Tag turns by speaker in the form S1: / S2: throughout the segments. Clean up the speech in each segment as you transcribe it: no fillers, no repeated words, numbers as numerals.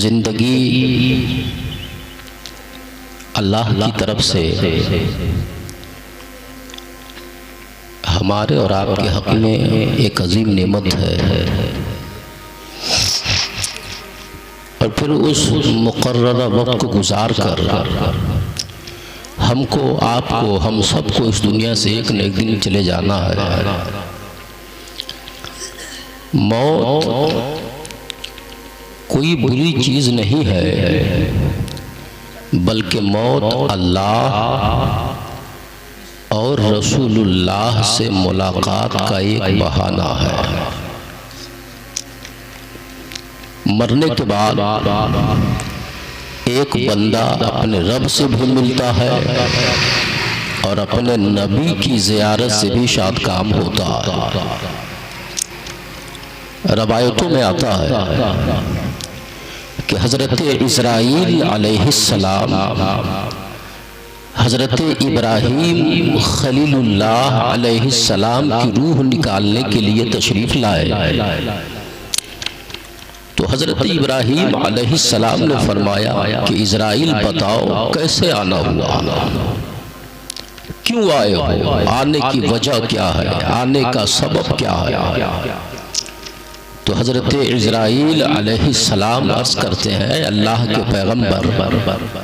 S1: ज़िंदगी अल्लाह की तरफ से हमारे और आपके हक़ में एक अजीम नेमत है, और फिर उस मुक़र्ररा वक्त को गुजार कर हमको, आपको, हम सबको इस दुनिया से एक न एक दिन चले जाना है। मौत कोई बुरी चीज़ नहीं है, बल्कि मौत अल्लाह और रसूलुल्लाह से मुलाकात का एक बहाना है। मरने के बाद एक बंदा अपने रब से भी मिलता है और अपने नबी की ज़ियारत से भी शाद काम होता है। रवायतों में आता है कि हज़रत इस्राईल अलैहिस्सलाम हज़रत इब्राहीम खलीलुल्लाह अलैहिस्सलाम की रूह निकालने के लिए तशरीफ़ लाए, तो हज़रत इब्राहीम अलैहिस्सलाम ने फरमाया कि इस्राईल बताओ कैसे आना हुआ, क्यों आए हो, आने की वजह क्या है, आने का सबब क्या है। तो हज़रत इस्राईल अलैहिस्सलाम अर्ज़ करते हैं, अल्लाह के पैगम्बर,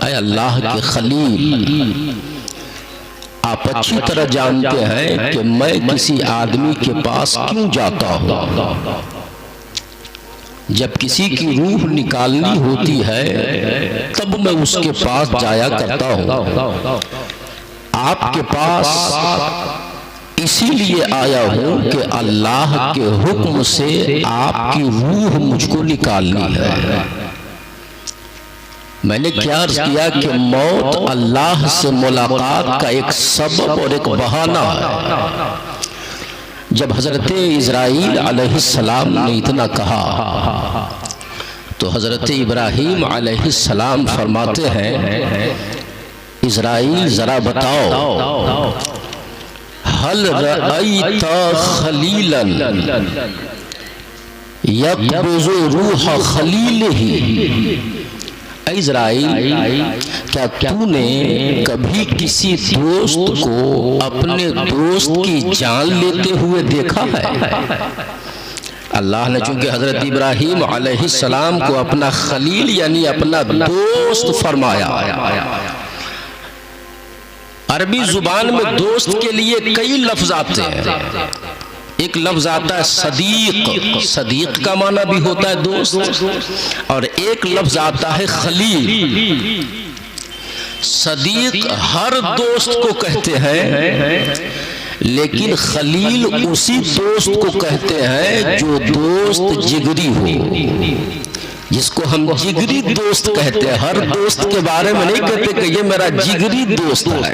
S1: ऐ अल्लाह के खलील, आप अच्छी तरह जानते हैं कि मैं किसी आदमी के पास क्यों जाता हूँ। जब किसी की रूह निकालनी होती है तब मैं उसके पास जाया करता हूँ। आपके पास इसीलिए आया हूँ कि अल्लाह के हुक्म से आपकी रूह मुझको निकालनी है। मैंने क्या अर्ज किया कि मौत अल्लाह से मुलाकात का एक सबब और एक बहाना है। जब हज़रत इस्राईल अलैहिस्सलाम ने इतना कहा तो हज़रत इब्राहीम अलैहिस्सलाम फरमाते हैं, इस्राईल ज़रा बताओ, हल रअयत खलीलन यक़बिज़ु रूह खलीलिही, इस्राईल क्या तूने कभी किसी दोस्त को अपने दोस्त की जान लेते हुए देखा है। अल्लाह ने चूंकि हज़रत इब्राहीम अलैहिस्सलाम को अपना खलील यानी अपना दोस्त फरमाया। अरबी जुबान में दोस्त के लिए कई लफ्ज आते हैं। एक लफ्ज आता है सदीक, सदीक का माना भी होता है दोस्त, और एक लफ्ज आता है खलील। सदीक हर दोस्त को कहते हैं, लेकिन खलील उसी दोस्त को कहते हैं जो दोस्त जिगरी हो, जिसको हम जिगरी दोस्त कहते हैं। हर दोस्त के बारे में नहीं कहते कि ये मेरा जिगरी दोस्त है।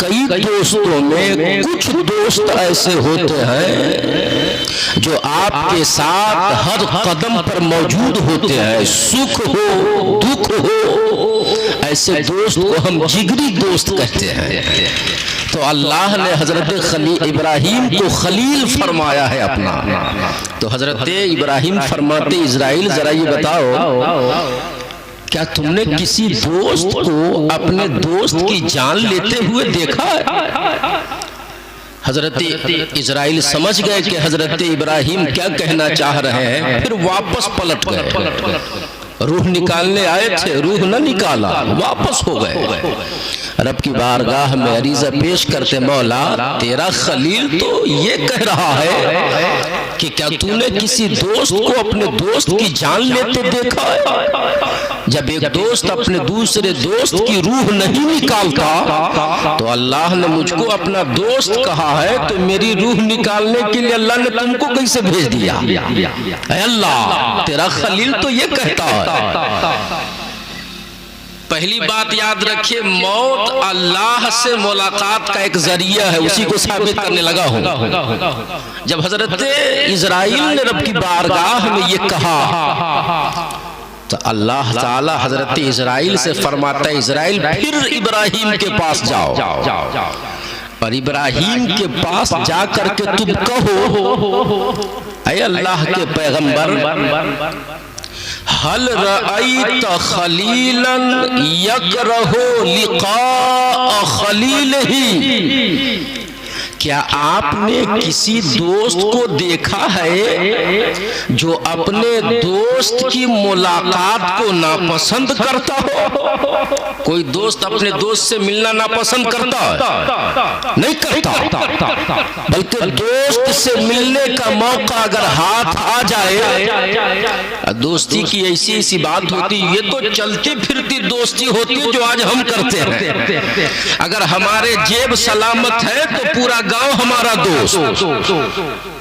S1: कई दोस्तों में कुछ दोस्त ऐसे होते हैं जो आपके साथ हर कदम पर मौजूद होते हैं, सुख हो दुख हो, ऐसे दोस्त को हम जिगरी दोस्त कहते हैं। तो अल्लाह ने हज़रत इब्राहीम को खलील फरमाया है अपना। तो हज़रत इब्राहीम फरमाते, इस्राईल ज़रा ये बताओ, क्या तुमने किसी दोस्त को अपने दोस्त की जान लेते हुए देखा है। हज़रत इस्राईल समझ गए कि हज़रत इब्राहीम क्या कहना चाह रहे हैं, फिर वापस पलट गए। रूह निकालने आए थे, रूह न निकाला, वापस हो गए। रब की बारगाह में अरीज़ा पेश करते, मौला तेरा खलील तो ये कह रहा है कि क्या तूने किसी दोस्त को अपने दोस्त की जान लेते देखा है। जब एक दोस्त अपने दूसरे दोस्त की रूह नहीं निकालता तो अल्लाह ने मुझको अपना दोस्त कहा है, तो मेरी रूह निकालने के लिए अल्लाह ने तुमको कैसे भेज दिया। अल्लाह तेरा खलील तो ये कहता है। पहली बात याद रखिए, मौत अल्लाह से मुलाकात का एक जरिया है, उसी को साबित करने लगा हूं। जब हज़रत इस्राईल ने रब की बारगाह में ये कहा तो अल्लाह ताला हज़रत इस्राईल से फरमाता है, इस्राईल फिर इब्राहीम के पास जाओ और इब्राहीम के पास जा करके तुम कहो, ऐ अल्लाह के पैगंबर, हल रअयत खलीलन यकरहु लिक़ा खलीलिही, क्या आपने किसी दोस्त को देखा है जो अपने दोस्त की मुलाकात को नापसंद करता हो? कोई दोस्त अपने दोस्त से मिलना नापसंद करता है? नहीं करता, बल्कि दोस्त से मिलने का मौका अगर हाथ आ जाए, दोस्ती की ऐसी ऐसी बात होती, ये तो चलती फिरती दोस्ती होती है जो आज हम करते हैं। अगर हमारे जेब सलामत है तो पूरा गांव हमारा दोस्त,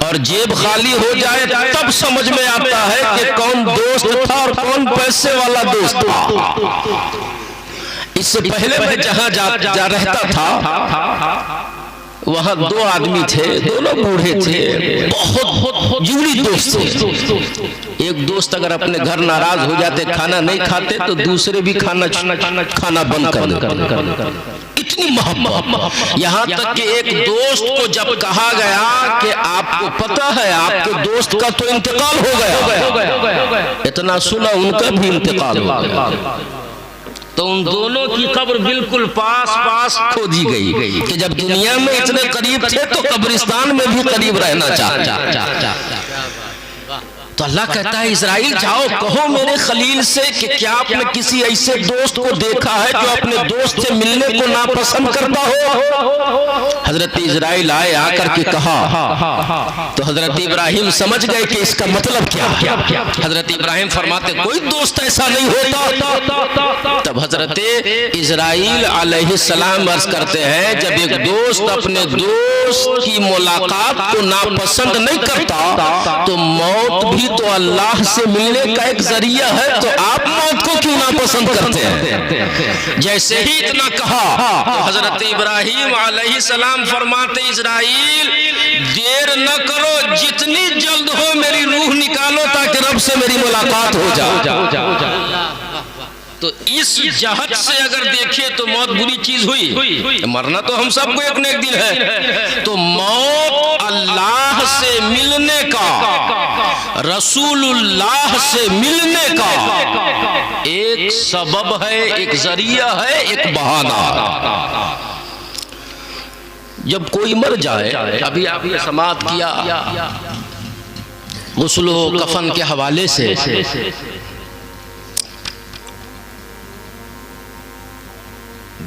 S1: और जेब खाली हो जाए तब समझ में आता है कि कौन दोस्त था और कौन पैसे वाला दोस्त था। इससे पहले मैं जहां जा रहता था वहां दो आदमी थे, दोनों बूढ़े थे, बहुत जुड़ी दोस्त थे। एक दोस्त अगर अपने घर नाराज हो जाते, खाना नहीं खाते, तो दूसरे भी खाना बंद कर देते। इतनी मोहब्बत, यहाँ तक कि एक दोस्त को जब कहा गया कि आपको पता है आपके दोस्त का तो इंतकाल हो गया, इतना सुना उनका भी इंतकाल हो गया, तो उन दोनों की कब्र बिल्कुल पास पास खोदी गई कि जब दुनिया में इतने करीब थे तो कब्रिस्तान में भी करीब रहना चाहते। तो अल्लाह कहता है इजराइल जाओ कहो मेरे खलील से कि क्या आपने किसी ऐसे दोस्त को देखा है जो अपने दोस्त से मिलने को नापसंद करता हो? हजरत इजराइल आए, आकर के कहा, तो हजरत इब्राहिम समझ गए कि इसका मतलब क्या है। हजरत इब्राहिम फरमाते कोई दोस्त ऐसा नहीं होता। तब हजरत इजराइल अलैहिस्सलाम अर्ज करते हैं जब एक दोस्त अपने दोस्त की मुलाकात को नापसंद नहीं करता तो मौत भी तो अल्लाह से मिलने का एक जरिया है, तो आप मौत को क्यों नापसंद करते हैं? जैसे ही इतना कहा तो हजरत इब्राहिम अलैहिस्सलाम फरमाते इजराइल देर न करो, जितनी जल्द हो मेरी रूह निकालो ताकि रब से मेरी मुलाकात हो जाए। तो इस जहत से अगर देखे तो मौत बुरी चीज हुई, मरना तो हम सबको एक न एक दिन है, तो मौत अल्लाह से मिलने का, रसूलुल्लाह से मिलने का एक सबब है, एक जरिया है, एक बहाना। जब कोई मर जाए, अभी आपने समाअत किया गुस्ल कफन के हवाले से,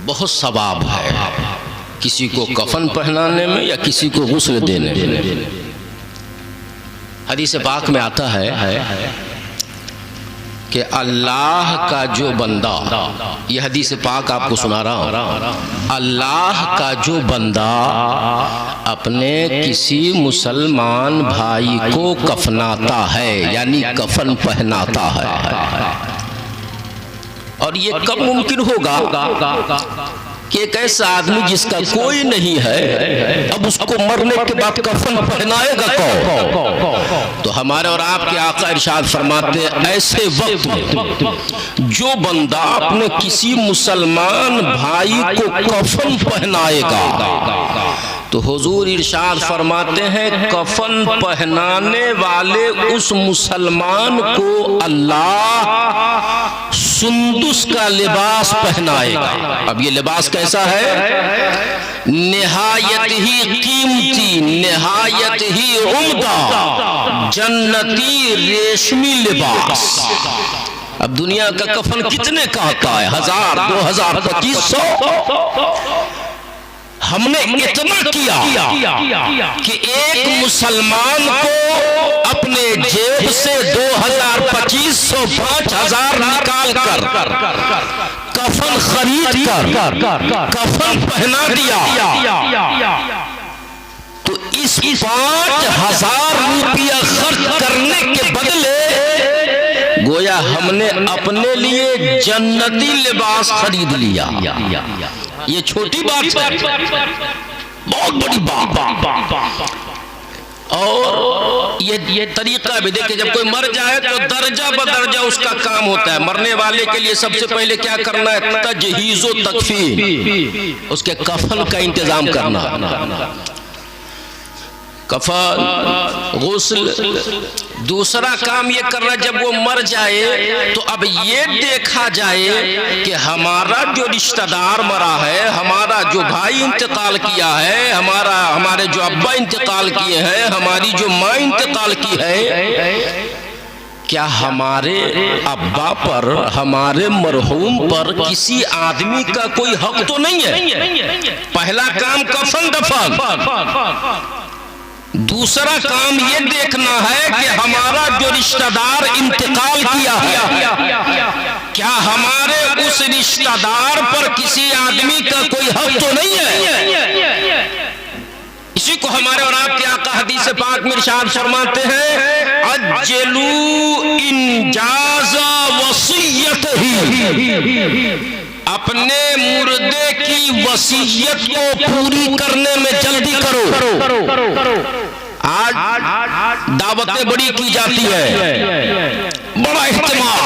S1: बहुत सवाब है किसी को कफन पहनाने में या किसी को गुस्ल देने में। हदीस पाक में आता है कि अल्लाह का जो बंदा, ये हदीस पाक आपको सुना रहा हूँ, अल्लाह का जो बंदा अपने किसी मुसलमान भाई को कफनाता है, यानी कफन पहनाता है, और ये कब मुमकिन होगा कि एक ऐसा आदमी जिसका कोई नहीं है अब उसको मरने के बाद कफन पहनाएगा कौन? तो हमारे और आपके आका इरशाद फरमाते ऐसे वक्त में जो बंदा अपने किसी मुसलमान भाई को कफन पहनाएगा तो हुजूर इरशाद फरमाते हैं कफन पहनाने वाले उस मुसलमान को अल्लाह सुंदुस का लिबास पहनाएगा। अब ये लिबास कैसा है? निहायत ही कीमती, निहायत ही उम्दा, जन्नती रेशमी लिबास। अब दुनिया का कफन कितने का आता है? 1000, 2000, 2500। हमने इतना किया कि एक मुसलमान को अपने जेब से 2000, 2500, 5000 निकाल कर कफन खरीद कर कफन पहना दिया। तो इस 5000 रुपया खर्च करने के बदले गोया हमने अपने लिए जन्नती लिबास खरीद लिया। ये छोटी बात है, बहुत बड़ी बात। और ये तरीका भी देखिए, जब कोई मर जाए तो दर्जा बदर्जा उसका काम होता है। मरने वाले के लिए सबसे पहले क्या करना है? तजहीज़ो तकफीन, उसके कफन का इंतजाम करना। कफन, गुस्ल। दूसरा काम ये कर रहा, जब वो मर जाए तो अब ये देखा जाए कि हमारा जो रिश्तेदार मरा है, हमारा जो भाई इंतकाल किया है, हमारे जो अब्बा इंतकाल किए हैं, हमारी जो माँ इंतकाल की है, क्या हमारे अब्बा पर, हमारे मरहूम पर किसी आदमी का कोई हक तो नहीं है। पहला काम कफन दफन। दूसरा काम ये देखना है कि हमारा जो रिश्तेदार इंतकाल किया है, क्या हमारे उस रिश्तेदार पर किसी आदमी का कोई हक तो नहीं है। इसी को हमारे और आपके आका हदीस पाक में इरशाद फरमाते हैं, अज्जलू इंजाज़ा वसीयत ही, अपने मुर्दे की वसीयत को पूरी करने में जल्दी करो। आज दावतें बड़ी की जाती है, बड़ा इख्तिमाम,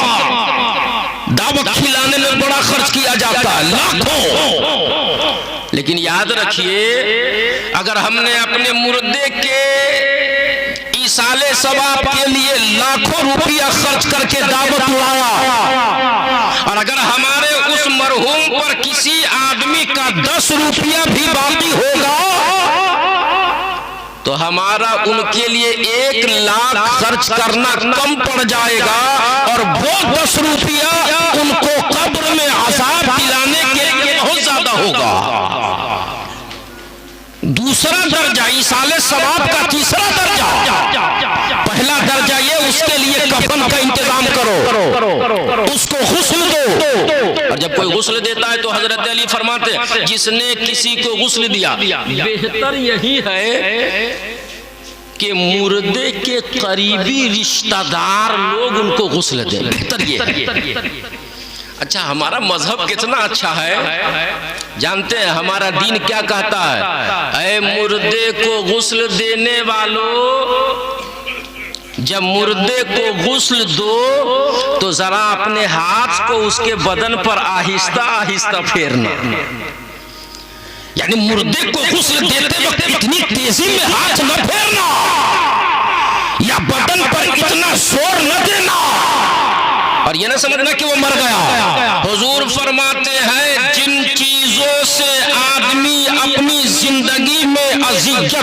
S1: दावत खिलाने में बड़ा खर्च किया जाता है, लाखों। लेकिन याद रखिए, अगर हमने अपने मुर्दे के इसाले सवाब के लिए लाखों रुपया खर्च करके दावत उड़ाया, और अगर हमारे उस मरहूम पर किसी आदमी का 10 रुपया भी बाकी होगा तो हमारा उनके लिए 1 लाख खर्च करना कम पड़ जाएगा, और वो 10 रुपया उनको कब्र में अज़ाब दिलाने के लिए बहुत ज्यादा होगा। दूसरा दर्जा इसाले सवाब का, तीसरा दर्जा, पहला दर्जा ये उसके लिए कफन का इंतजाम करो, उसको गुस्ल दो। और जब कोई गुस्ल देता है तो हजरत अली फरमाते हैं, जिसने किसी को गुस्ल दिया, बेहतर यही है कि मुर्दे के करीबी रिश्तेदार लोग उनको गुस्ल दें, बेहतर ये। अच्छा, हमारा मजहब कितना अच्छा है, जानते हैं हमारा दीन क्या कहता है? ऐ मुर्दे को गुस्ल देने वालों, जब मुर्दे को गुस्ल दो तो जरा अपने हाथ को उसके बदन पर आहिस्ता आहिस्ता फेरना। यानी मुर्दे को गुस्ल देते वक्त इतनी तेजी में हाथ न फेरना, या बदन पर इतना जोर न देना, और ये ना समझना कि वो मर गया। हुजूर फरमाते हैं, जिन चीजों से आदमी अपनी जिंदगी में अज़ियत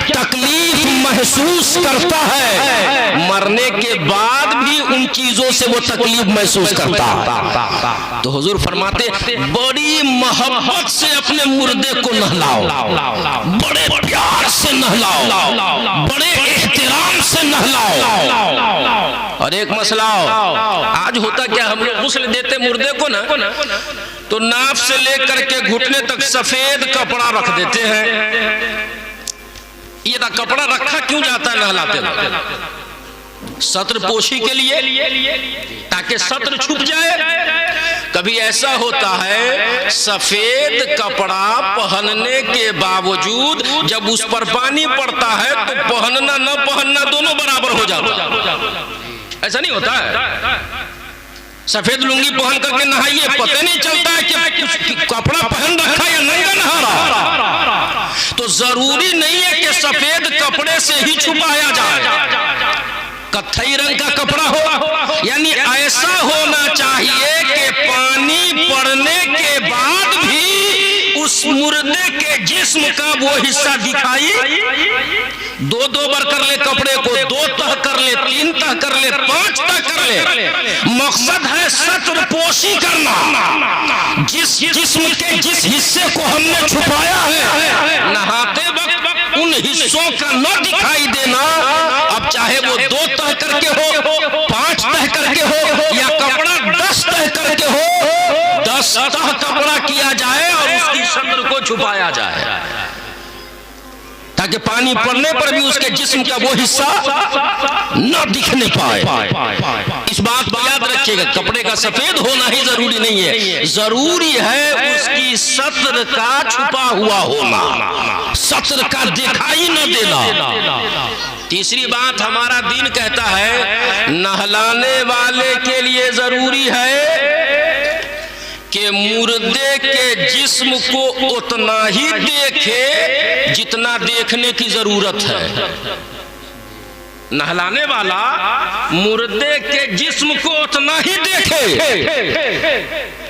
S1: तकलीफ महसूस करता है, मरने के बाद भी उन चीजों से वो तकलीफ महसूस करता है। तो हुजूर फरमाते, बड़ी मोहब्बत से अपने मुर्दे को नहलाओ, बड़े प्यार से नहलाओ, बड़े एहतराम से नहलाओ। और एक मसला, आज होता क्या, हम लोग गुस्ल देते मुर्दे को ना, तो नाफ से लेकर के घुटने तक सफेद कपड़ा रख देते हैं। ये ना कपड़ा रखा क्यों जाता है नहलाते वक्त? सत्र पोशी के लिए, ताकि सत्र छुप जाए। कभी ऐसा होता है, सफेद कपड़ा पहनने के बावजूद जब उस पर पानी पड़ता है तो पहनना न पहनना दोनों बराबर हो जाता। ऐसा नहीं होता है? सफेद लुंगी पहन करके नहाइए, पता नहीं चलता है कि कपड़ा पहन रखा या नंगा नहा रहा। तो जरूरी नहीं है कि सफेद कपड़े से ही छुपाया जाए, कत्थई रंग का कपड़ा हो। यानी ऐसा होना चाहिए कि पानी पड़ने के बाद भी उस मुर्दे के जिस्म का वो हिस्सा दिखाई, 2 बार कर ले कपड़े को, 2 तह कर ले, 3 तह कर ले, 5 तह कर ले। मकसद है सत्र पोशी करना, जिस जिस्म के जिस हिस्से को हमने छुपाया है, नहाते वक्त उन हिस्सों का न दिखाई देना। अब चाहे वो 2 तह करके हो, 5 तह करके हो, या कपड़ा 10 तह करके हो, 10 तह कपड़ा किया जाए और उसकी सत्र को छुपाया जाए, ताकि पानी पड़ने पर भी उसके जिस्म का वो हिस्सा न दिखने पाए। इस बात को याद रखिएगा, कपड़े का सफेद होना ही जरूरी नहीं है, जरूरी है उसकी सत्र का छुपा हुआ होना, सत्र का दिखाई न देना। तीसरी बात हमारा दीन कहता है, नहलाने वाले के लिए जरूरी है कि कि मुर्दे के जिस्म को उतना ही देखे जितना देखने की जरूरत है। नहलाने वाला मुर्दे के जिस्म को उतना ही देखे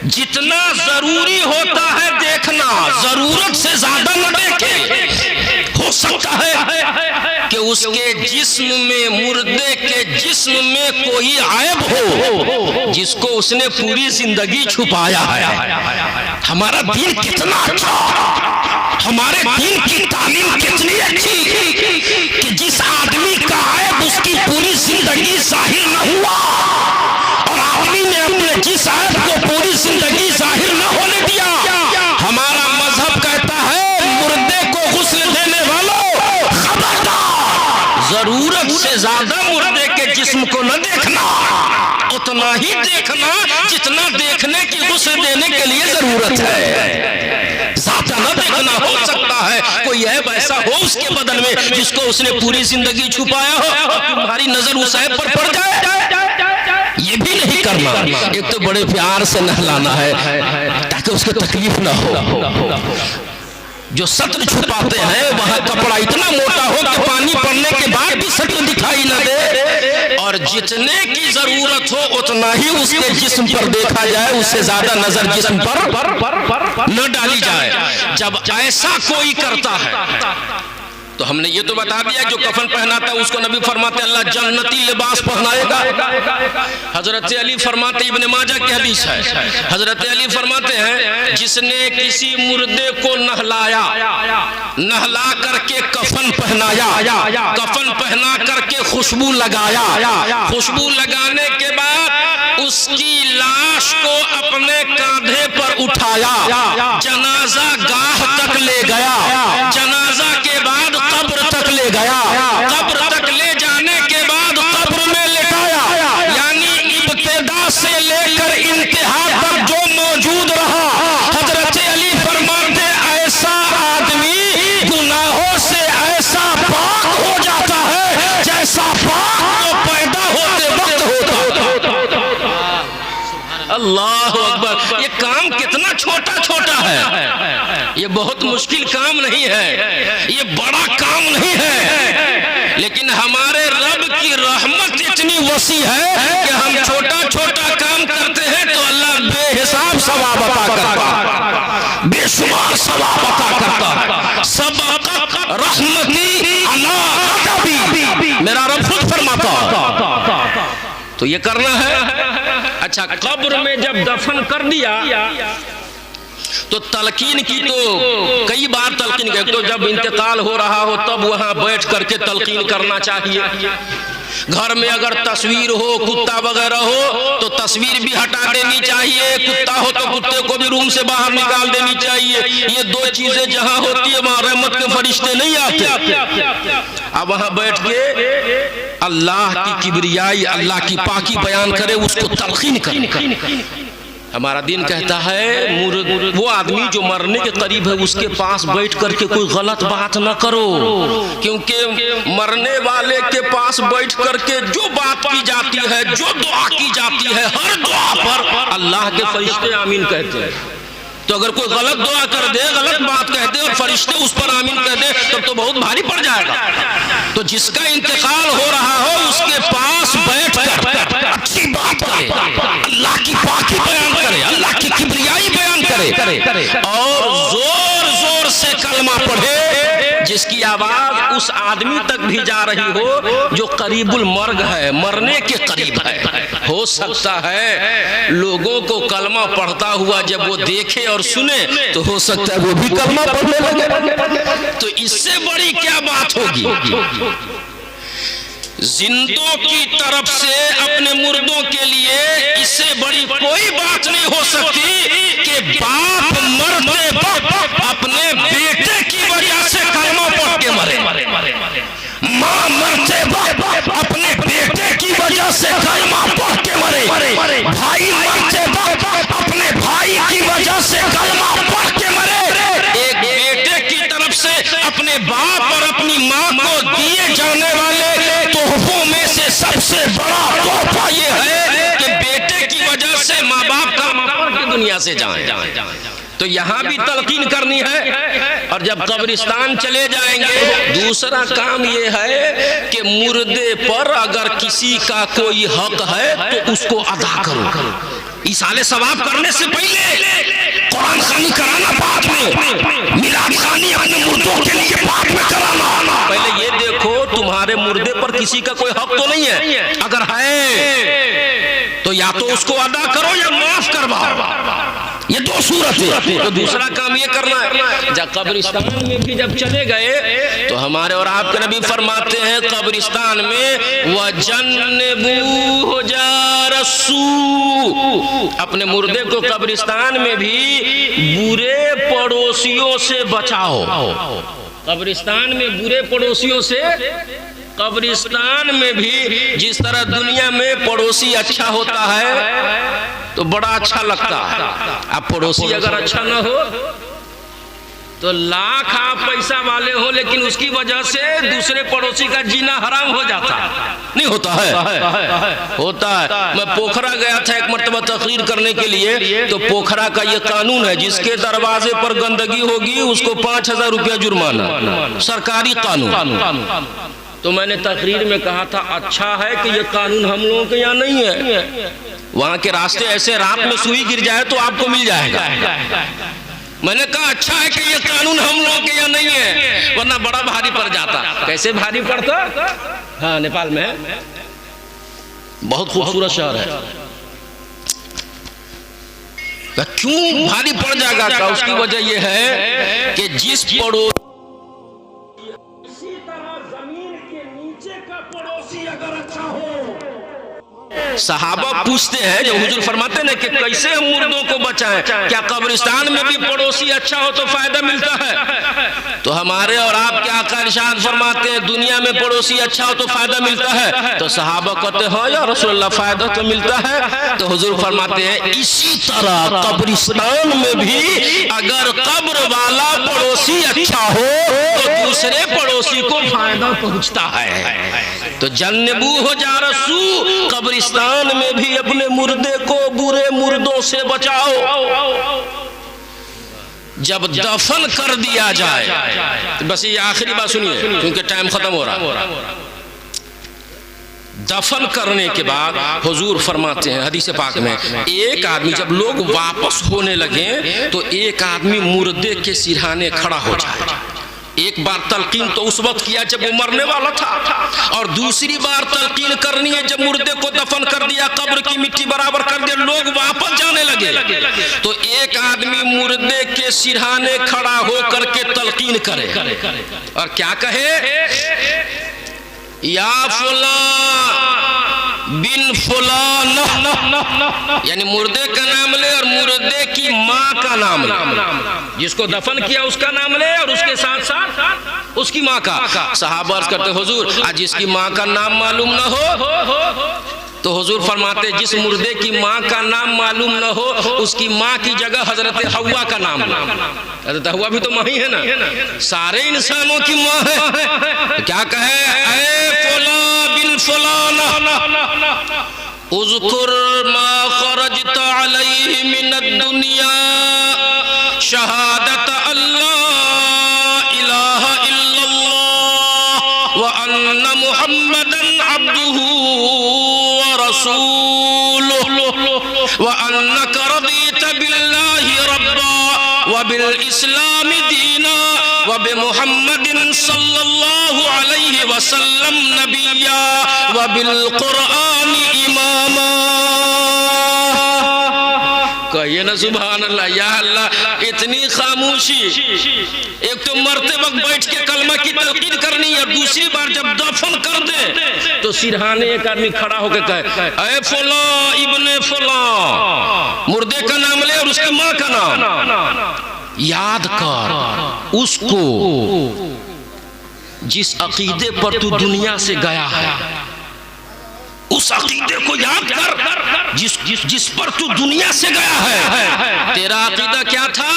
S1: जितना जरूरी होता है देखना, जरूरत से ज्यादा न देखे। हो सकता है कि उसके जिस्म में, मुर्दे के जिस्म में कोई ऐब हो जिसको उसने पूरी जिंदगी छुपाया है। हमारा दीन कितना अच्छा, हमारे दीन की तालीम कितनी अच्छी कि जिस आदमी का ऐब उसकी पूरी जिंदगी जाहिर न हुआ और आदमी ने अपने जिस ऐब को पूरी जिंदगी जाहिर न होने दिया। हमारा मजहब कहता है मुर्दे को गुस्ल देने वालों खबरदार, जरूरत से ज्यादा मुर्दे के जिस्म को न देखना, उतना ही देखना जितना देखने की गुस्ल देने के लिए जरूरत है। ज्यादा न देखना। हो सकता है कोई ऐब ऐसा हो उसके बदन में जिसको उसने पूरी जिंदगी छुपाया हो, तुम्हारी नजर उस ऐब पर पड़ जाए, ये भी नहीं करना। एक तो बड़े प्यार से नहलाना है ताकि उसको तकलीफ ना हो। जो सत्र छुपाते हैं वहां कपड़ा इतना मोटा हो कि पानी पड़ने के बाद भी सत्र दिखाई न दे, और जितने की जरूरत हो उतना ही उसके जिस्म पर देखा जाए, उससे ज्यादा नजर जिस्म पर न डाली जाए। जब ऐसा कोई करता है तो हमने ये तो बता दिया जो कफन पहनाता है उसको नबी फरमाते अल्लाह जन्नती लिबास पहनाएगा। हजरत अली फरमाते, इब्ने माजा की हदीस है, हजरत अली फरमाते हैं जिसने किसी मुर्दे को नहलाया, नहला करके कफन पहनाया, कफन पहना करके खुशबू लगाया, खुशबू लगाने के बाद उसकी लाश को अपने कांधे पर उठाया, जनाजा गाह तक ले गया, जनाजा के बाद कब्र तक ले गया, कब्र तक ले जाने के बाद कब्र में लेटाया, यानी इब्तिदा से लेकर इंतहा तक जो मौजूद रहा। हजरत अली फरमाते ऐसा आदमी गुनाहों से ऐसा पाक हो जाता है जैसा पाक तो पैदा होते वक्त होता। अल्लाह अकबर। ये काम कितना छोटा छोटा है, ये बहुत मुश्किल काम नहीं है, ये बड़ा काम नहीं है, लेकिन हमारे रब की रहमत इतनी वसी है कि हम छोटा छोटा काम करते हैं तो अल्लाह बेहिसाब सवाब अता करता, बेशुमार सवाब अता करता। सबक़त रहमती अला गज़बी, मेरा रब खुद फरमाता। तो ये करना है। अच्छा, कब्र में जब दफन कर दिया तो तलकीन की तो कई बार तलकीन की, तो जब इंतकाल हो रहा हो तब वहां बैठ करके तलकीन करना चाहिए। घर में अगर तस्वीर हो, कुत्ता वगैरह हो तो तस्वीर भी हटा देनी चाहिए, कुत्ता हो तो कुत्ते को भी रूम से बाहर निकाल देनी चाहिए। ये दो चीजें जहां होती है वहां रहमत के फरिश्ते नहीं आते। अब वहां बैठ के अल्लाह की किबरियाई, अल्लाह की पाकी बयान करे, उसको तलकीन करे। हमारा दीन कहता है वो आदमी जो मरने के करीब है उसके पास बैठ करके कोई गलत बात न करो, क्योंकि मरने वाले के पास बैठ करके जो बात की जाती है, जो दुआ की जाती है, हर दुआ पर अल्लाह के फरिश्ते आमीन कहते हैं। तो अगर कोई गलत दुआ कर दे, गलत बात कह दे और फरिश्ते उस पर आमीन कह दे तब तो बहुत भारी पड़ जाएगा। तो जिसका इंतकाल हो रहा हो उसके पास बैठ कर अच्छी बात करे, अल्लाह की पाकी बयान करे, अल्लाह की किबरियाई बयान करे और जोर जोर से कलमा पढ़े, जिसकी आवाज उस आदमी तक भी जा रही हो जो करीबुल मर्ग है, मरने के करीब है। हो सकता है लोगों को कलमा पढ़ता हुआ जब वो देखे और सुने तो हो सकता है वो भी कलमा पढ़ने लगे। तो इससे बड़ी क्या बात होगी। जिंदों की तरफ से अपने मुर्दों के लिए इससे बड़ी कोई बात नहीं हो सकती कि बाप मरते वक्त अपने बेटे की वजह से कलमा पढ़ के मरे, माँ मरते वक्त अपने बेटे की वजह से कलमा पढ़ के मरे, भाई मरते वक्त अपने भाई की वजह से कलमा पढ़ के मरे। एक बेटे की तरफ से अपने बाप और अपनी माँ को दिए जाने वाले तोहफों में से सबसे बड़ा तोहफा ये है कि बेटे की वजह से माँ बाप का दुनिया से जाएं। तो यहाँ भी तलकीन करनी है। और जब कब्रिस्तान चले जाएंगे, दूसरा काम ये है कि मुर्दे पर अगर किसी का कोई हक है तो उसको अदा करो। इसाले सवाब करने से पहले कुरान खानी कराना, बाद में मिलाद खानी अपने मुर्दों के लिए बाद में कराना। पहले ये देखो तुम्हारे मुर्दे पर किसी का कोई हक तो नहीं है, अगर है तो या तो उसको अदा करो या माफ करवाओ। ये दो सूरत है। तो दूसरा काम ये करना है, जब कब्रिस्तान में भी जब चले गए तो हमारे और आपके नबी फरमाते हैं कब्रिस्तान में वजन्नबू जारसू, अपने मुर्दे को कब्रिस्तान में भी बुरे पड़ोसियों से बचाओ। कब्रिस्तान में बुरे पड़ोसियों से, कब्रिस्तान में भी जिस तरह दुनिया में पड़ोसी अच्छा होता है तो बड़ा अच्छा लगता है, अब पड़ोसी अगर अच्छा ना हो तो लाख आप पैसा वाले हो लेकिन उसकी वजह से दूसरे पड़ोसी का जीना हराम हो जाता है। नहीं होता है? होता है। मैं पोखरा गया था एक मर्तबा तकरीर करने के लिए, तो पोखरा का ये कानून है जिसके दरवाजे पर गंदगी होगी उसको 5000 रुपया जुर्माना, सरकारी कानून। तो मैंने तकरीर में कहा था अच्छा है कि ये कानून हम लोगों के यहाँ नहीं है। वहां के रास्ते ऐसे रात में सुई गिर जाए तो आपको मिल जाएगा। मैंने कहा अच्छा है कि ये कानून हम लोगों के यहाँ नहीं है, वरना बड़ा भारी पड़ जाता। कैसे भारी पड़ता? हाँ, नेपाल में है, बहुत खूबसूरत शहर है। क्यों भारी पड़ जाएगा? का उसकी वजह यह है कि जिस पड़ोसी, इसी तरह जमीन के नीचे का पड़ोसी अगर अच्छा हो, सहाबा पूछते हैं, जो हुजूर फरमाते हैं कि कैसे हम मुर्दों को बचाएं, क्या कब्रिस्तान में भी पड़ोसी अच्छा हो तो फायदा मिलता है? तो हमारे और आपके आका इरशाद फरमाते हैं दुनिया में पड़ोसी अच्छा हो तो फायदा मिलता है। तो सहाबा कहते हैं या रसूलल्लाह फायदा तो मिलता है। तो हुजूर फरमाते हैं इसी तरह कब्रिस्तान में भी अगर कब्र वाला पड़ोसी अच्छा हो तो दूसरे पड़ोसी को फायदा पहुंचता है। तो जन्नबू हो जारसू, कब्रिस्तान में भी अपने मुर्दे को बुरे मुर्दों से बचाओ। जब दफन कर दिया जाए, बस ये आखिरी बात सुनिए क्योंकि टाइम खत्म हो रहा। दफन करने के बाद हुजूर फरमाते हैं हदीस पाक में, एक आदमी, जब लोग वापस होने लगे तो एक आदमी मुर्दे के सिरहाने खड़ा हो जाए। एक बार तलकीन तो उस वक्त किया जब वो मरने वाला था, और दूसरी बार तलकीन करनी है जब मुर्दे को दफन कर दिया, कब्र की मिट्टी बराबर कर दिया, लोग वापस जाने लगे। तो एक आदमी मुर्दे के सिरहाने खड़ा होकर के तलकीन करे और क्या कहे, या फुलां बिन फुलान, यानी मुर्दे का नाम ले और मुर्दे की माँ का नाम ले। जिसको दफन किया उसका नाम ले और उसके साथ साथ उसकी माँ का। सहाबा अर्ज़ करते हुजूर आज जिसकी माँ का नाम मालूम ना हो, तो हुजूर फरमाते जिस मुर्दे की माँ का नाम मालूम न हो उसकी माँ की जगह हजरत हव्वा का नाम। हजरत हव्वा भी तो माँ ही है ना, सारे इंसानों की माँ है। क्या कहे, ऐ फुला बिन फुलाना उज़कुर मा खरजत अलैहि मिनद दुनिया शहादत अल्लाह इलाहा इल्लल्लाह व अन्ना मुहम्मदन अब्दुहु व अन्नक रदीत बिल्लाहि रब्बा व बिल इस्लाम दीना व बि मुहम्मदिन सल्लल्लाहु अलैहि वसल्लम नबिया व बिल कुरआन इमामा। कहिए ना सुभान अल्लाह, या अल्लाह। इतनी खामोशी, एक तो मरते वक्त बैठ के कलमा की तलकीन करनी है, दूसरी बार जब दफन कर दे तो सिरहाने एक आदमी खड़ा होकर कहे, ऐ फुला इब्ने फुला, मुर्दे का नाम ले और उसकी माँ का नाम याद कर। उसको जिस अकीदे पर तू दुनिया से गया है उस अकीदे को याद कर जिस पर तू दुनिया से गया है। तेरा अकीदा क्या था?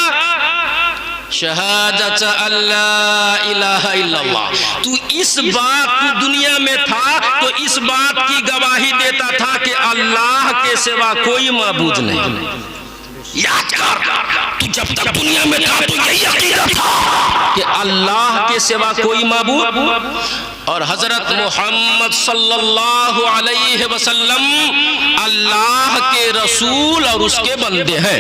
S1: शहादत अल्लाह इलाहा इल्लल्लाह। तू इस बात, तू दुनिया में था तो इस बात की गवाही देता था कि अल्लाह के सिवा कोई माबूद नहीं। याद कर, तू जब तक दुनिया में था तो यही अकीदा था कि अल्लाह के सिवा कोई माबूद और हजरत मोहम्मद सल्लल्लाहु अलैहि वसल्लम अल्लाह के रसूल और उसके बंदे हैं।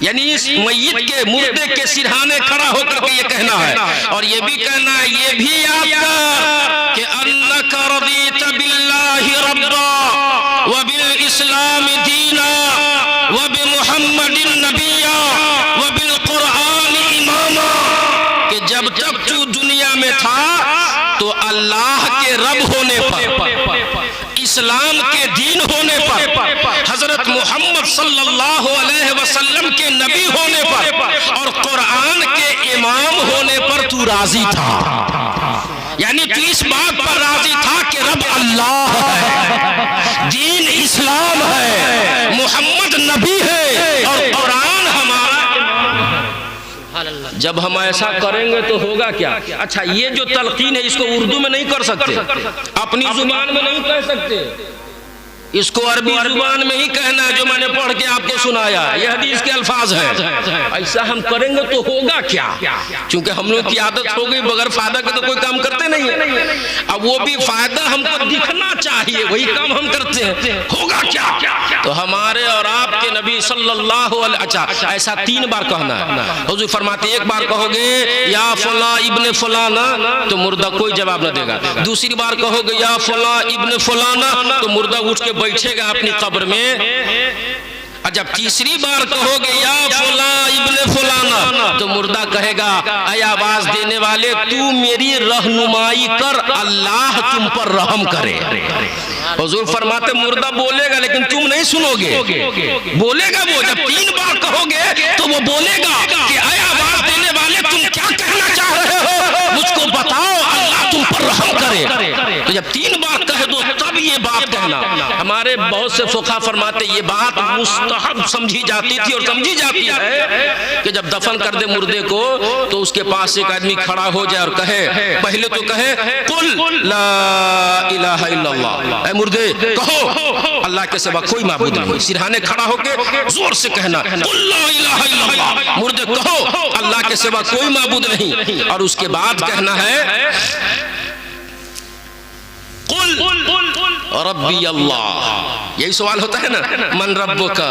S1: यानी इस मय्यत के मुर्दे के सिरहाने खड़ा होकर के ये कहना है और ये भी कहना है, ये भी याद कर कि अन्नका रदीत बिल्लाहि रब्बा व बिल इस्लाम दीना व बि मुहम्मदिन नबिया व बिल कुरान इमामा, कि जब तक तू दुनिया में था तो अल्लाह के रब होने पर, इस्लाम के दीन होने पर, हजरत मोहम्मद सल्लल्लाहु अलैहि वसल्लम के नबी होने पर और कुरान के इमाम होने पर तू राजी था। यानी तू इस बात पर राजी था कि रब अल्लाह है, दीन इस्लाम है, मोहम्मद नबी है और कुरान हमारा। जब हम ऐसा करेंगे तो होगा क्या? अच्छा, ये जो तलकीन है इसको उर्दू में नहीं कर सकते, अपनी जुबान में नहीं कह सकते, इसको अरबी जुबान में ही कहना है जो मैंने पढ़ के आपको सुनाया। ये हदीस के अल्फाज हैं। ऐसा हम करेंगे तो होगा क्या? क्योंकि हम लोग की आदत हो गई बगैर फायदा के तो कोई काम करते नहीं है। अब वो भी फायदा हमको दिखना चाहिए, वही काम हम करते हैं। होगा क्या? तो हमारे और आपके नबी सल्लल्लाहु अलैहि, अच्छा ऐसा 3 बार कहना है। हुजूर फरमाते एक बार कहोगे या फला इब्ने फलाना तो मुर्दा कोई जवाब न देगा, दूसरी बार कहोगे या फला इब्ने फलाना तो मुर्दा उठ के बैठेगा अपनी कब्र में, और जब तीसरी बार कहोगे या फला इब्ने फलाना तो मुर्दा कहेगा, ऐ आवाज देने वाले तू मेरी रहनुमाई कर, अल्लाह तुम पर रहम करे। हुजूर फरमाते मुर्दा बोलेगा लेकिन तुम नहीं सुनोगे, बोलेगा वो। जब 3 बार कहोगे तो वो बोलेगा कि ऐ आवाज देने वाले तुम क्या कहना चाह रहे हो, मुझको बताओ, अल्लाह तुम पर रहम करे। तो जब 3 बार कह दो तब ये बात कहना। हमारे बहुत से फुक़हा फरमाते ये बात मुस्तहब समझी जाती थी और समझी जाती है कि जब दफन कर दे मुर्दे को तो उसके पास एक आदमी खड़ा हो जाए और कहे, पहले तो कहे कुल ला इलाहा इल्लल्लाह, ऐ मुर्दे कहो अल्लाह के सिवा कोई माबूद नहीं। सिरहाने खड़ा होके जोर से कहना कुल ला इलाहा इल्लल्लाह, मुर्दे कहो अल्लाह के सिवा कोई माबूद नहीं। और उसके बाद कहना है रब्बी अल्लाह। यही सवाल होता है ना, मन रब्बुका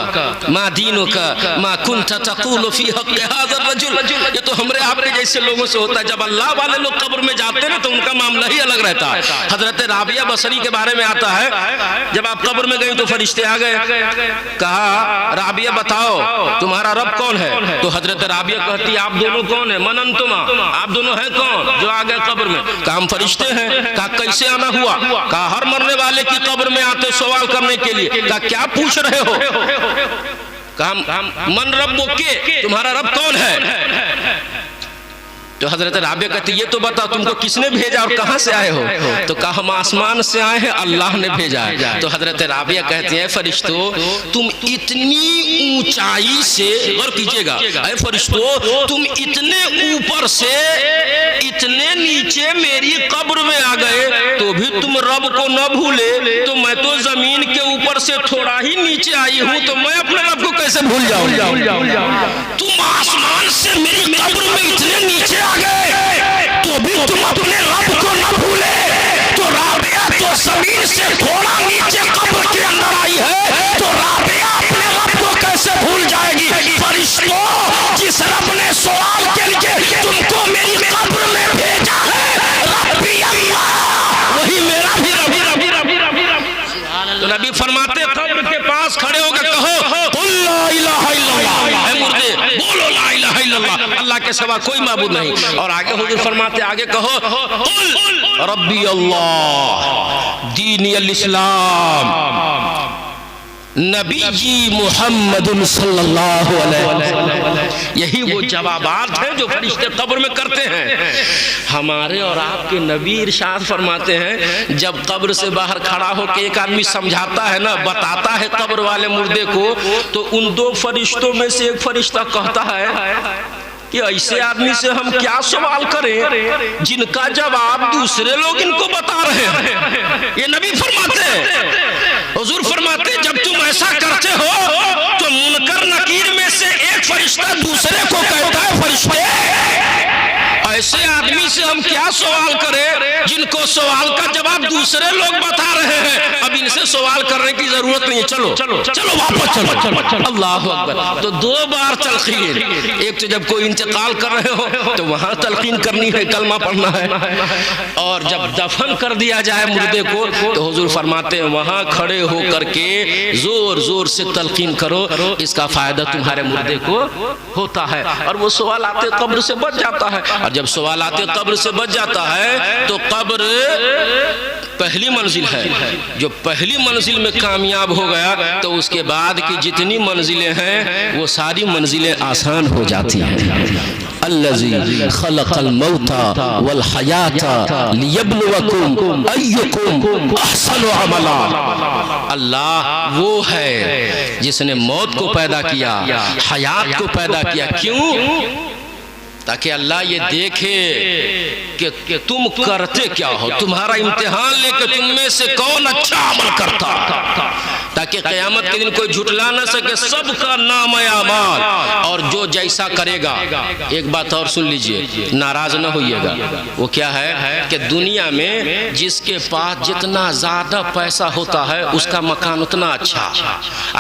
S1: मा दीनुका मा कुंता तक़ूलु फी हक़्क़ि हाज़ा रजुल। ये तो हमरे आपके जैसे लोगों से होता है। जब अल्लाह वाले लोग कब्र में जाते हैं तो उनका मामला ही अलग रहता है। हजरत राबिया बसरी के बारे में आता है, जब आप कब्र में गई तो फरिश्ते आ गए, कहा राबिया बताओ तुम्हारा रब कौन है? तो हजरत राबिया कहती आप दोनों कौन है? मन अंतुमा, आप दोनों हैं कौन जो आ गए कब्र में? कहा हम फरिश्ते हैं। कहा कैसे आना हुआ? कहा हर मरने वाले की कब्र में आते सवाल करने के लिए। कहा क्या पूछ रहे हो? कहा मन रब्बो के, तुम्हारा रब कौन है? तो हजरत राबिया कहती ये तो बताओ तुमको किसने भेजा और कहां से आए हो? तो कहा हम आसमान से आए हैं, अल्लाह ने भेजा है। तो हजरत राबिया कहती है फरिश्तों तुम इतनी ऊंचाई से, गौर कीजिएगा, अरे फरिश्तों तुम इतने ऊपर से इतने नीचे मेरी कब्र में आ गए तो भी तुम रब को न भूले, तो मैं तो जमीन के ऊपर से थोड़ा ही नीचे आई हूँ तो मैं अपने रब को कैसे भूल जाऊं? तुम आसमान से मेरी कब्र में इतने नीचे आ गए तो भी तुम अपने रब को न भूले, तो राबिया तो जमीन से थोड़ा नीचे कब्र के अंदर आई है तो राबिया अपने रब को कैसे भूल जाएगी? फरिश्तों जिस रब ने सवाल के लिए तुमको मेरी कब्र में भेजा है, रब्बी अल्लाह, वही मेरा भी रब। तो नबी फरमाते कब्र के पास खड़े होकर कहो कुल ला इलाहा इल्लल्लाह, ऐ मुर्दे बोलो ला इलाहा इल्लल्लाह, अल्लाह के सिवा कोई माबूद नहीं। और आगे हुजूर फरमाते आगे कहो कुल रब्बी अल्लाह दीनी अल इस्लाम नबी जी मुहम्मदुन सल्लल्लाहु अलैहि वसल्लम। यही वो जवाबात हैं जो फरिश्ते कब्र में करते हैं। हमारे और आपके नबी इरशाद फरमाते हैं जब कब्र से बाहर खड़ा होकर एक आदमी समझाता है ना, बताता है कब्र वाले मुर्दे को, तो उन 2 फरिश्तों में से एक फरिश्ता कहता है कि ऐसे आदमी से हम क्या सवाल करें जिनका जवाब दूसरे लोग इनको बता रहे हैं। ये नबी फरमाते हैं, हुजूर फरमाते जब तुम ऐसा करते हो तो मुनकर नकीर हम क्या सवाल करें जिनको सवाल का जवाब दूसरे लोग बता रहे हैं। अब इनसे सवाल करने की जरूरत नहीं है, चलो चलो चलो वापस चलो। अल्लाह अकबर। तो 2 बार तलकीन, एक तो जब कोई इंतकाल कर रहे हो तो वहां तलकीन करनी है, कलमा पढ़ना है, और जब दफन कर दिया जाए मुर्दे को तो हुजूर फरमाते हैं वहां खड़े होकर के जोर जोर से तलकीन करो, इसका फायदा तुम्हारे मुर्दे को होता है। और वो सवाल आते कब्र से बच जाता है। और जब सवाल आते कब्र से बच जाता है तो कब्र पहली मंजिल है। जो पहली मंजिल में कामयाब हो गया तो उसके बाद की जितनी मंजिलें हैं वो सारी मंजिलें आसान हो जाती हैं। अल्लज़ी खलक़ल मौता वल हयाता लियब्लुवकुम अय्युकुम अहसनु अमला। अल्लाह वो है जिसने मौत को पैदा किया, हयात को पैदा किया। क्यों? ताकि अल्लाह ये देखे कि तुम करते क्या हो, तुम्हारा इम्तिहान लेके तुम में से कौन अच्छा अमल करता, ताकि क़यामत के दिन कोई झुटला ना सके। सबका नाम अमाल, और जो जैसा करेगा। एक बात और सुन लीजिए, नाराज ना होइएगा। वो क्या है कि दुनिया में जिसके पास जितना ज्यादा पैसा होता है उसका मकान उतना अच्छा,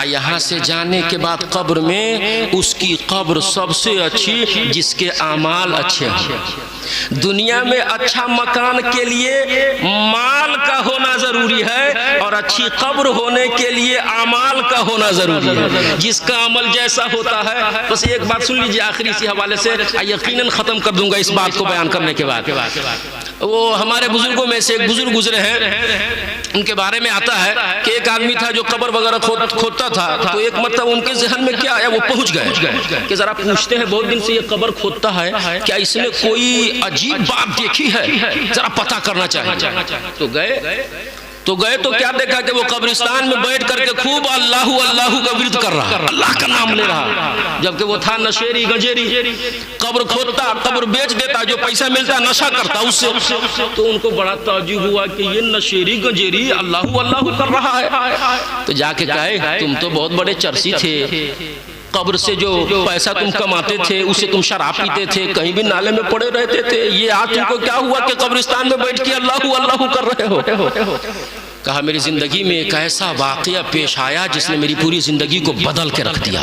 S1: यहाँ से जाने के बाद कब्र में उसकी कब्र सबसे अच्छी जिसके अमाल अच्छे हैं। दुनिया में अच्छा मकान के लिए माल का होना जरूरी है और अच्छी कब्र होने के लिए अमाल का होना जरूरी है। जिसका अमल जैसा होता है, बस एक बात सुन लीजिए आखिरी इसी हवाले से, यकीनन खत्म कर दूंगा इस बात को बयान करने के बाद। वो हमारे बुजुर्गों में से एक बुजुर्ग गुजरे हैं, उनके बारे में आता है कि एक आदमी था जो कब्र वगैरह खोदता था। तो एक मतलब उनके जहन में क्या आया, वो पहुंच गए कि जरा पूछते हैं बहुत दिन से ये कब्र खोदता है, क्या इसने कोई अजीब बात देखी है, जरा पता करना चाहिए। तो गए तो क्या देखा कि वो कब्रिस्तान में बैठ करके खूब अल्लाहू अल्लाहू का विरद कर रहा, अल्लाह का नाम ले रहा, जबकि वो था नशेरी गंजेरी, कब्र खोदता, कब्र बेच देता, जो पैसा मिलता नशा करता उससे। तो उनको बड़ा ताज्जुब हुआ कि ये नशेरी गंजेरी अल्लाहू अल्लाहू कर रहा है। तो जाके कहे तुम तो बहुत बड़े चर्सी थे, कब्र से जो पैसा तुम कमाते थे उसे तुम शराब पीते थे, कहीं भी नाले में पड़े रहते थे, ये आज तुमको क्या हुआ कि कब्रिस्तान में बैठ के अल्लाहू अल्लाहू कर रहे हो। कहा मेरी जिंदगी में एक ऐसा वाकया पेश आया जिसने मेरी पूरी जिंदगी को बदल के रख दिया।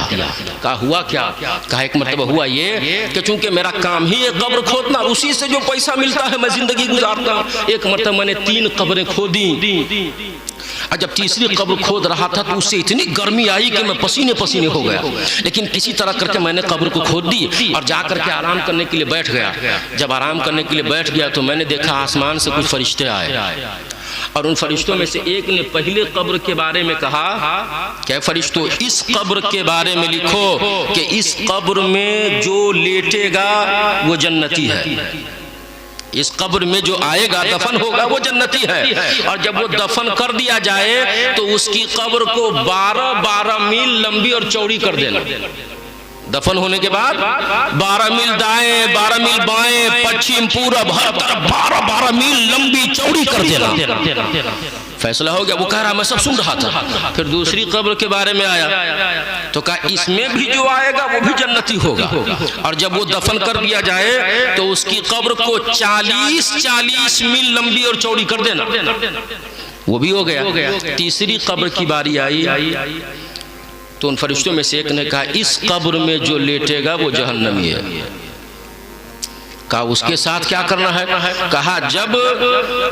S1: कहा हुआ क्या? कहा एक मरतबा हुआ ये कि चूंकि मेरा काम ही है कब्र खोदना, उसी से जो पैसा मिलता है मैं जिंदगी गुजारता हूँ। एक मरतबा मैंने 3 कब्रें खोदी, और जब तीसरी कब्र खोद रहा था तो उससे इतनी गर्मी आई कि मैं पसीने पसीने हो गया, लेकिन किसी तरह करके मैंने कब्र को खोद दी और जा करके आराम करने के लिए बैठ गया। जब आराम करने के लिए बैठ गया तो मैंने देखा आसमान से कुछ फरिश्ते आए, और उन फरिश्तों में से एक ने पहले कब्र के बारे में कहा, क्या फरिश्तों इस कब्र के बारे में लिखो कि इस कब्र में जो लेटेगा वो जन्नती है, इस कब्र में जो आएगा दफन होगा वो जन्नती है। और जब वो दफन कर दिया जाए तो उसकी कब्र को 12-12 मील लंबी और चौड़ी कर देना। दफन होने के बाद 12 मील दाएं, 12 मील बाएं, पश्चिम पूरब हर तरफ 12-12 मील लंबी चौड़ी कर देना। फैसला हो गया। वो कह रहा मैं सब सुन रहा था। फिर दूसरी कब्र के बारे में आया तो कहा इसमें भी जो आएगा वो भी जन्नती होगा, और जब वो दफन कर दिया जाए तो उसकी कब्र को 40-40 मील लंबी और चौड़ी कर देना। वो भी हो गया। तीसरी कब्र की बारी आई तो उन फरिश्तों में से एक ने कहा इस कब्र में जो लेटेगा वो जहन्नमी है। कहा उसके साथ क्या करना है? कहा जब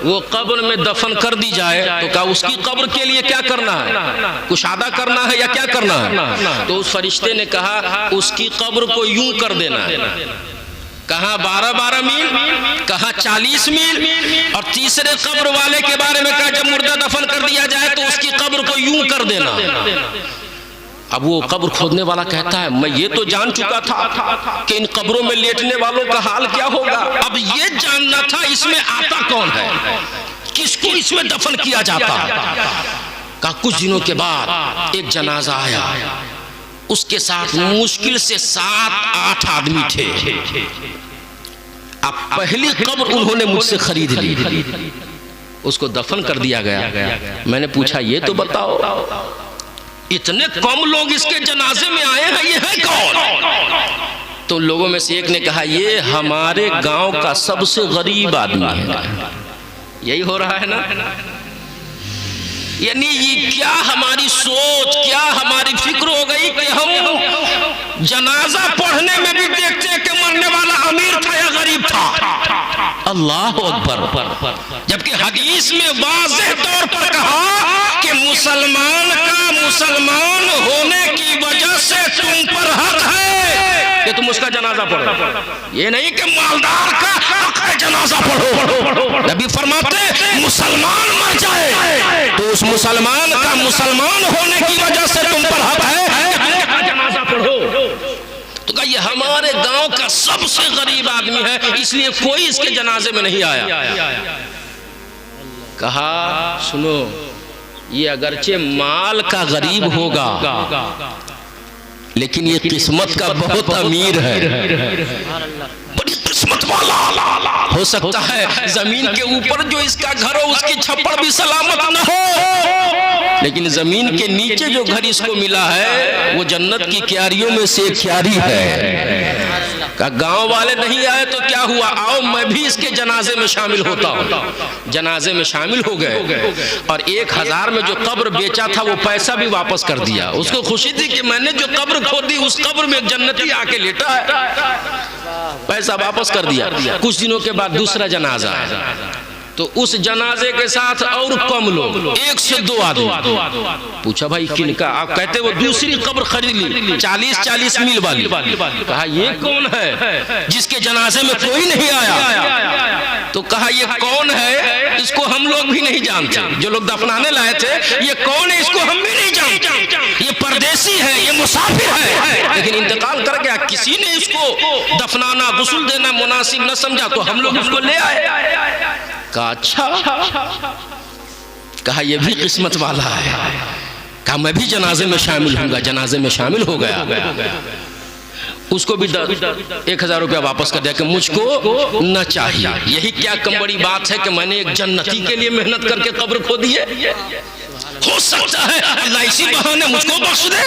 S1: वो कब्र में दफन कर दी जाए तो कहा उसकी कब्र के लिए क्या करना है, कुशादा करना है या क्या करना है? तो उस फरिश्ते ने कहा उसकी कब्र को यूं कर देना है। कहा 12-12 मील, कहा 40 मील, और तीसरे कब्र वाले के बारे में कहा जब मुर्दा दफन कर दिया जाए तो उसकी कब्र को यूं कर देना। अब वो कब्र खोदने वाला कहता है मैं ये तो जान चुका था कि इन कब्रों में लेटने वालों का हाल क्या होगा, अब ये जानना था इसमें आता कौन है, किसको इसमें दफन किया जाता है। कहा कुछ दिनों के बाद एक जनाजा आया, उसके साथ मुश्किल से 7-8 आदमी थे। अब पहली कब्र उन्होंने मुझसे खरीद ली, उसको दफन कर दिया गया। मैंने पूछा ये तो बताओ इतने कम लोग इसके जनाजे में आए हैं, ये है कौन? तो लोगों में से एक ने कहा ये हमारे गांव का सबसे गरीब आदमी है। यही हो रहा है ना, यानी ये क्या हमारी सोच, क्या हमारी फिक्र हो गई कि हम जनाजा पढ़ने में भी देखते हैं कि मरने वाला अमीर था या गरीब था। अल्लाह अकबर। जबकि हदीस में वाज़ेह तौर पर कहा कि मुसलमान का मुसलमान होने की वजह से तुम पर हक है कि तुम उसका जनाजा पढ़ो। ये नहीं कि मालदार का हक है जनाजा पढ़ो। नबी फरमाते मुसलमान मर जाए तो उस मुसलमान का मुसलमान होने की वजह से तुम पर हक है कि तुम जनाजा पढ़ो। तो कहा ये हमारे गांव का सबसे गरीब आदमी है, इसलिए कोई इसके जनाजे में नहीं आया। कहा सुनो, ये अगरचे माल का गरीब होगा लेकिन ये किस्मत का बहुत अमीर है, बड़ी किस्मत वाला। हो सकता है जमीन के ऊपर जो इसका घर हो उसकी छप्पड़ भी सलामत न हो, लेकिन जमीन के नीचे जो घर इसको मिला है वो जन्नत की क्यारियों में से एक क्यारी है। का गांव वाले नहीं आए तो क्या हुआ, आओ मैं भी इसके जनाजे में शामिल होता हूँ। जनाजे में शामिल हो गए और 1000 में जो कब्र बेचा था वो पैसा भी वापस कर दिया। उसको खुशी थी कि मैंने जो कब्र खोदी उस कब्र में एक जन्नती आके लेटा है, पैसा वापस कर दिया। कुछ दिनों के बाद दूसरा जनाजा है तो उस जनाजे के साथ और कम लोग, 1 से 2 आदमी। पूछा भाई किनका, आप कहते वो दूसरी कब्र खरीद ली 40-40 मील वाली। कहा ये कौन है जिसके जनाजे में कोई नहीं आया। तो कहा ये कौन है, इसको हम लोग भी नहीं जानते। जो लोग दफनाने लाए थे ये कौन है इसको हम भी नहीं जानते, ये परदेसी है, ये मुसाफिर है, लेकिन इंतकाल कर गया। किसी ने इसको दफनाना गुस्ल देना मुनासिब न समझा तो हम लोग उसको ले आए। कहा अच्छा, कहा यह भी किस्मत वाला है। कहा मैं भी जनाजे में शामिल होऊंगा। जनाजे में शामिल हो गया। उसको भी 1000 रुपया वापस कर दिया कि मुझको न चाहिए। यही क्या कम बड़ी बात है कि मैंने एक जन्नती के लिए मेहनत करके कब्र खो दी है। हो सकता है अल्लाह इसी बहाने मुझको बख्श दे।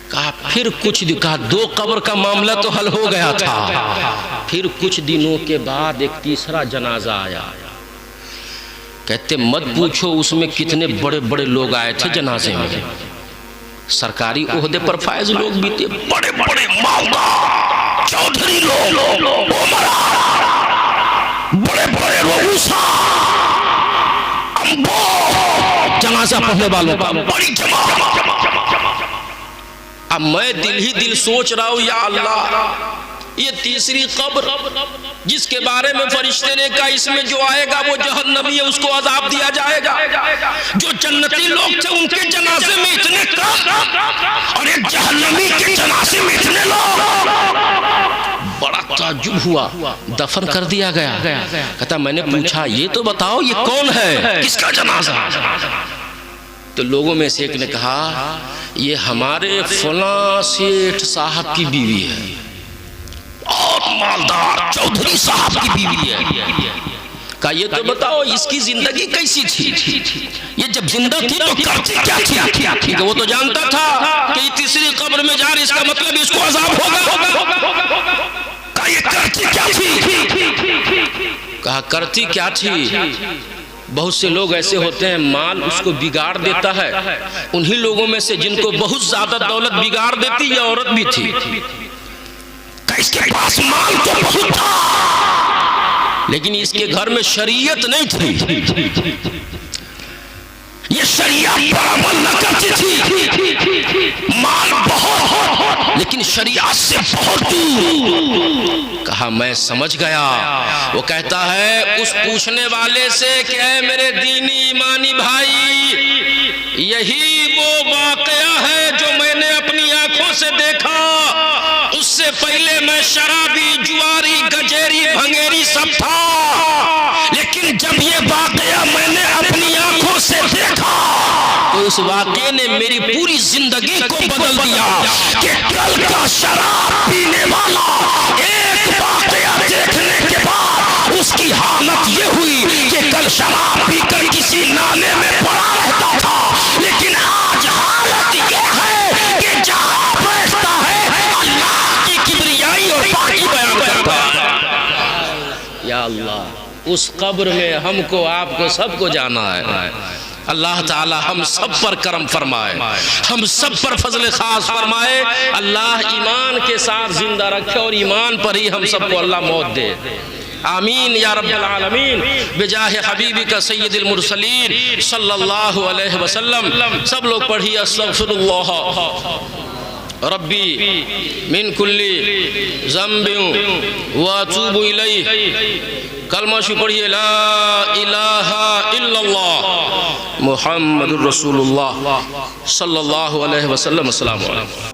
S1: कहा फिर कुछ कहा 2 कब्र का मामला तो हल हो गया था। फिर कुछ दिनों के बाद एक तीसरा जनाजा आया। कहते मत पूछो उसमें कितने बड़े बड़े लोग आए थे जनाजे में। सरकारी ओहदे पर फायज लोग भी थे, बड़े बड़े मालदार चौधरी लोग, बड़े बड़े जनाजा पढ़ने वालों का बड़ी जमात। अब मैं दिल ही दिल सोच रहा हूं या अल्लाह ये तीसरी कब्र जिसके बारे में फरिश्ते ने कहा इसमें जो आएगा वो जहन्नमी है, उसको अजाब दिया जाएगा। जो जन्नती लोग थे उनके जनाजे में इतने कम और एक जहन्नमी के जनाजे में इतने लोग। बड़ा ताज्जुब हुआ। दफन कर दिया गया। कहता मैंने पूछा ये तो बताओ ये कौन है, किसका जनाजा। तो लोगों में से एक ने कहा ये हमारे फलां सेठ साहब की बीवी है और मालदार चौधरी साहब की बीवी है। कहा ये तो बताओ इसकी जिंदगी कैसी थी, ये जब जिंदा थी तो करती क्या थी। ठीक है वो तो जानता था कि तीसरी कब्र में जा रही, इसका मतलब इसको अजाब होगा। कहा ये करती क्या थी। कहा करती क्या थी, बहुत से लोग ऐसे होते हैं माल उसको बिगाड़ देता है। उन्हीं लोगों में से जिनको बहुत ज्यादा दौलत बिगाड़ देती ये औरत भी थी। इसके पास माल तो बहुत था लेकिन इसके घर में शरीयत नहीं थी। ये शरीयत पर अमल न करती थी। माल बहुत लेकिन शरीयत से बहुत दूर। कहा मैं समझ गया। वो कहता है उस पूछने वाले से कि ऐ मेरे दीनी ईमानी भाई यही वो वाकया है जो मैंने अपनी आंखों से देखा। उससे पहले मैं शराबी जुआरी गजेरी भंगेरी सब था, लेकिन जब ये वाकया मैंने अपनी आंखों से देखा तो उस वाकये ने मेरी पूरी जिंदगी को बदल दिया कि कल का शराब पीने वाला एक वाकया देखने के बाद उसकी हालत ये हुई कि कल शराब पीकर किसी नाले में पड़ा रहता था, लेकिन आज हालत ये है कि जहां बैठता है अल्लाह की इंशाअल्लाह उस कब्र में हमको आपको सबको जाना है। अल्लाह ताला हम सब पर करम फरमाए, हम सब पर फजल खास फरमाए। अल्लाह ईमान के साथ जिंदा रखे और ईमान पर ही हम सबको अल्लाह मौत दे। आमीन या रब्बल आलमीन बिजाह हबीबी का सय्यदुल मुरसलीन सल्लल्लाहु अलैहि वसल्लम। सब लोग पढ़िए अस्तगफिरुल्लाह रब्बी मिन कुल्ली ज़म्बिन व अतूबु इलैहि। कलमा शु पढ़िए ला इलाहा इल्लल्लाह मुहम्मदुर रसूलुल्लाह सल्लल्लाहु अलैहि वसल्लम। अस्सलामु अलैकुम।